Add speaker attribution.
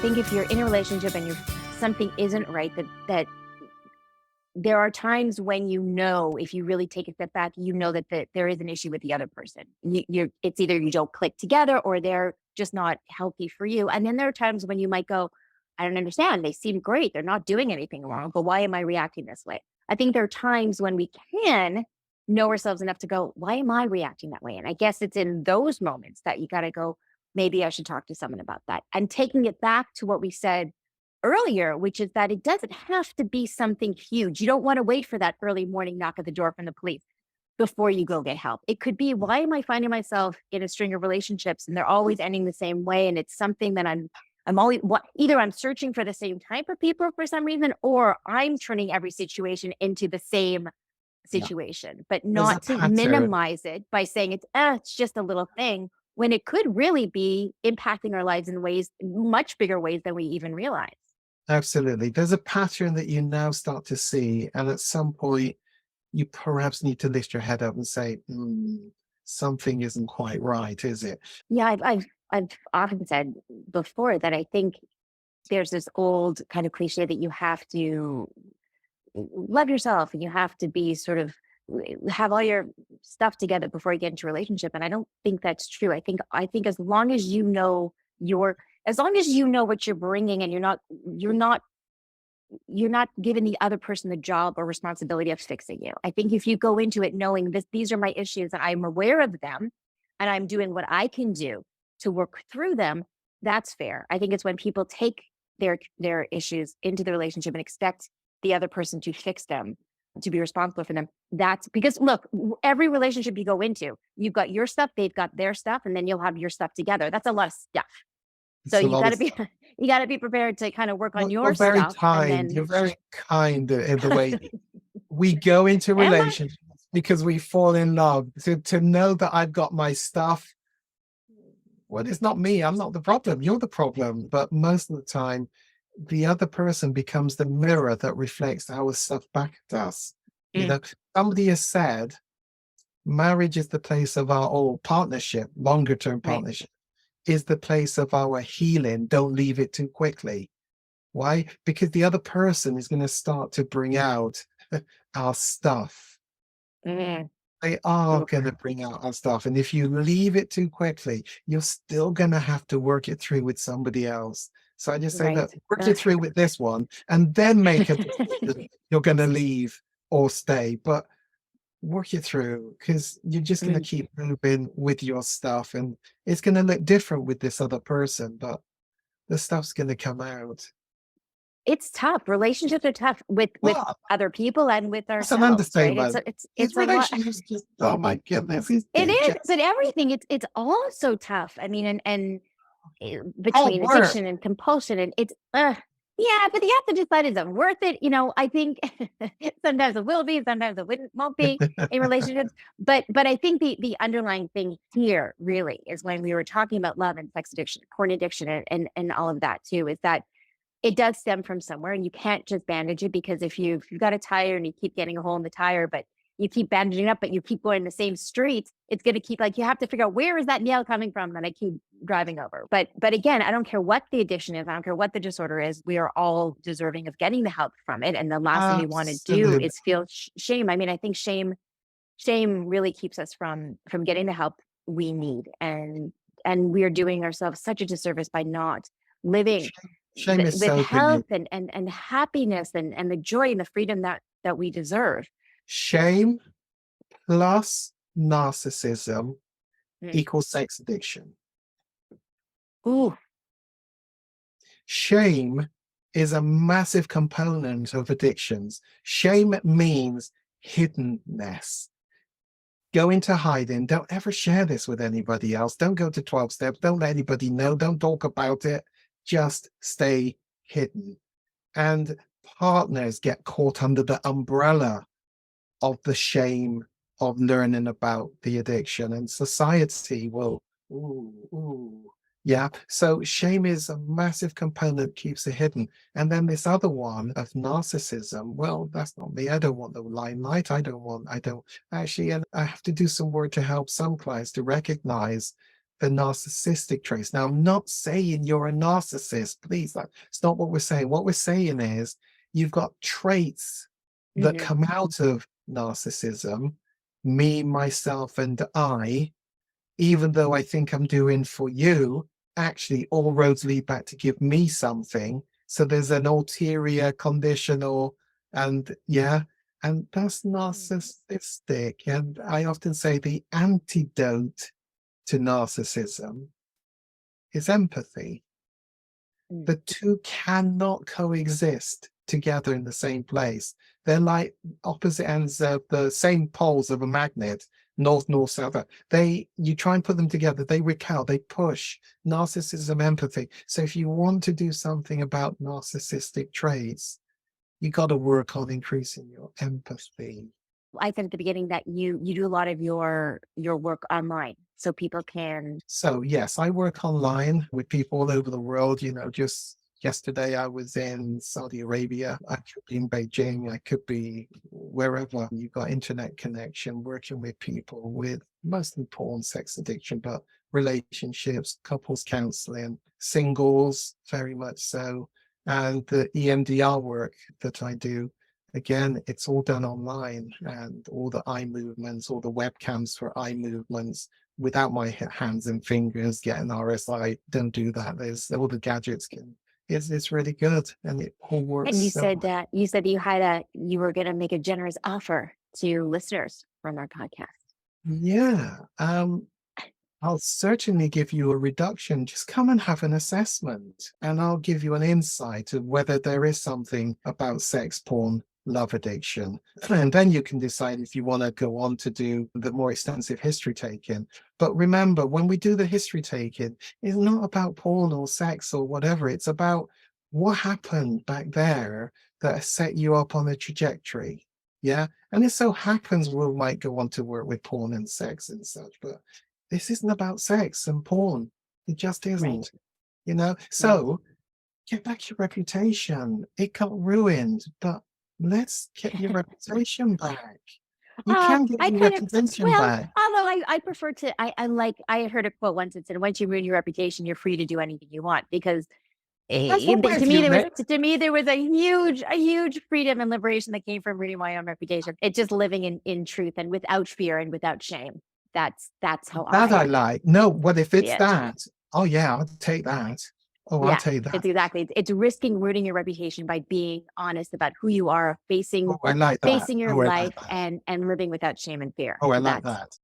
Speaker 1: think if you're in a relationship and something isn't right, that there are times when, if you really take a step back, that there is an issue with the other person. It's either you don't click together or they're just not healthy for you. And then there are times when you might go, I don't understand. They seem great. They're not doing anything wrong, but why am I reacting this way? I think there are times when we can know ourselves enough to go, why am I reacting that way? And I guess it's in those moments that you got to go, maybe I should talk to someone about that. And taking it back to what we said earlier, which is that it doesn't have to be something huge. You don't want to wait for that early morning knock at the door from the police before you go get help. It could be, why am I finding myself in a string of relationships and they're always ending the same way? And it's something that I'm always, either I'm searching for the same type of people for some reason, or I'm turning every situation into the same situation, but not to minimize it by saying it's just a little thing, when it could really be impacting our lives in much bigger ways than we even realize.
Speaker 2: Absolutely. There's a pattern that you now start to see. And at some point, you perhaps need to lift your head up and say, something isn't quite right, is it?
Speaker 1: Yeah, I've often said before that I think there's this old kind of cliche that you have to love yourself and you have to be have all your stuff together before you get into a relationship. And I don't think that's true. I think as long as you know what you're bringing, and you're not giving the other person the job or responsibility of fixing you. I think if you go into it knowing these are my issues and I'm aware of them and I'm doing what I can do to work through them, that's fair. I think it's when people take their issues into the relationship and expect the other person to fix them, to be responsible for them. That's because, look, every relationship you go into, you've got your stuff, they've got their stuff, and then you'll have your stuff together. That's a lot of stuff. So you got to be prepared to kind of work on your stuff.
Speaker 2: Very kind. You're very kind in the way we go into relationships because we fall in love. To know that I've got my stuff. Well, it's not me. I'm not the problem. You're the problem. But most of the time, the other person becomes the mirror that reflects our stuff back at us. Somebody has said, marriage is the place of our partnership, longer term partnership. Is the place of our healing. Don't leave it too quickly. Why? Because the other person is going to start to bring out our stuff. They are going to bring out our stuff. And if you leave it too quickly, you're still going to have to work it through with somebody else. So I just say that work it through with this one and then make a decision you're going to leave or stay. But work it through, because you're just going to keep moving with your stuff, and it's going to look different with this other person, but the stuff's going to come out.
Speaker 1: It's tough. Relationships are tough with other people and with ourselves.
Speaker 2: It's an understatement.
Speaker 1: Right? It's
Speaker 2: relationships. Just, oh my goodness!
Speaker 1: It is, but everything. It's all so tough. I mean, and between addiction and compulsion, and it's yeah, but you have to decide, is it worth it? I think sometimes it will be, sometimes it won't be in relationships. But I think the underlying thing here really is, when we were talking about love and sex addiction, porn addiction, and all of that too, is that it does stem from somewhere, and you can't just bandage it, because if you've got a tire and you keep getting a hole in the tire, but you keep bandaging up, but you keep going the same streets, it's going to keep, you have to figure out, where is that nail coming from that I keep driving over? But again, I don't care what the addiction is. I don't care what the disorder is. We are all deserving of getting the help from it. And the last thing we want to do is feel shame. I mean, I think shame really keeps us from getting the help we need. And we are doing ourselves such a disservice by not living with health and happiness and the joy and the freedom that we deserve.
Speaker 2: Shame plus narcissism equals sex addiction.
Speaker 1: Ooh.
Speaker 2: Shame is a massive component of addictions. Shame means hiddenness. Go into hiding. Don't ever share this with anybody else. Don't go to 12 steps. Don't let anybody know. Don't talk about it. Just stay hidden. And partners get caught under the umbrella of the shame of learning about the addiction, and society will, so shame is a massive component, keeps it hidden. And then this other one of narcissism, well, that's not me. I don't want the limelight. I don't actually, and I have to do some work to help some clients to recognize the narcissistic traits. Now, I'm not saying you're a narcissist, please. That's not what we're saying. What we're saying is you've got traits that
Speaker 1: Mhm.
Speaker 2: come out of narcissism, me, myself, and I, even though I think I'm doing for you, actually all roads lead back to give me something. So there's an ulterior conditional, and yeah, and that's narcissistic. And I often say the antidote to narcissism is empathy.
Speaker 1: Mm.
Speaker 2: The two cannot coexist together in the same place. They're like opposite ends of the same poles of a magnet, north, north, south. You try and put them together, they repel, they push. Narcissism, empathy. So if you want to do something about narcissistic traits, you got to work on increasing your empathy.
Speaker 1: I said at the beginning that you do a lot of your work online, so people can.
Speaker 2: So yes, I work online with people all over the world. Just yesterday I was in Saudi Arabia. I could be in Beijing. I could be wherever you've got internet connection, working with people with mostly porn, sex addiction, but relationships, couples counseling, singles, very much so. And the EMDR work that I do, again, it's all done online, and all the eye movements, all the webcams for eye movements, without my hands and fingers getting RSI. Don't do that. There's all the gadgets it's really good, and it all works.
Speaker 1: And you said that you were going to make a generous offer to listeners from our podcast.
Speaker 2: Yeah. I'll certainly give you a reduction. Just come and have an assessment, and I'll give you an insight of whether there is something about sex, porn, love addiction. And then you can decide if you want to go on to do the more extensive history taking. But remember, when we do the history taking, it's not about porn or sex or whatever. It's about what happened back there that set you up on a trajectory. Yeah. And it so happens we might go on to work with porn and sex and such, but this isn't about sex and porn. It just isn't, So get back your reputation. It got ruined, but let's get your reputation back. You can get your reputation back.
Speaker 1: Although I prefer to, I heard a quote once that said, once you ruin your reputation, you're free to do anything you want, because to me, there was a huge freedom and liberation that came from ruining my own reputation. It's just living in truth and without fear and without shame. That's how
Speaker 2: I like. No, what if it's that? Oh yeah, I'll take that. Oh,
Speaker 1: yeah,
Speaker 2: I'll take that.
Speaker 1: It's exactly. It's risking ruining your reputation by being honest about who you are, facing your life and living without shame and fear.
Speaker 2: Oh, I like that.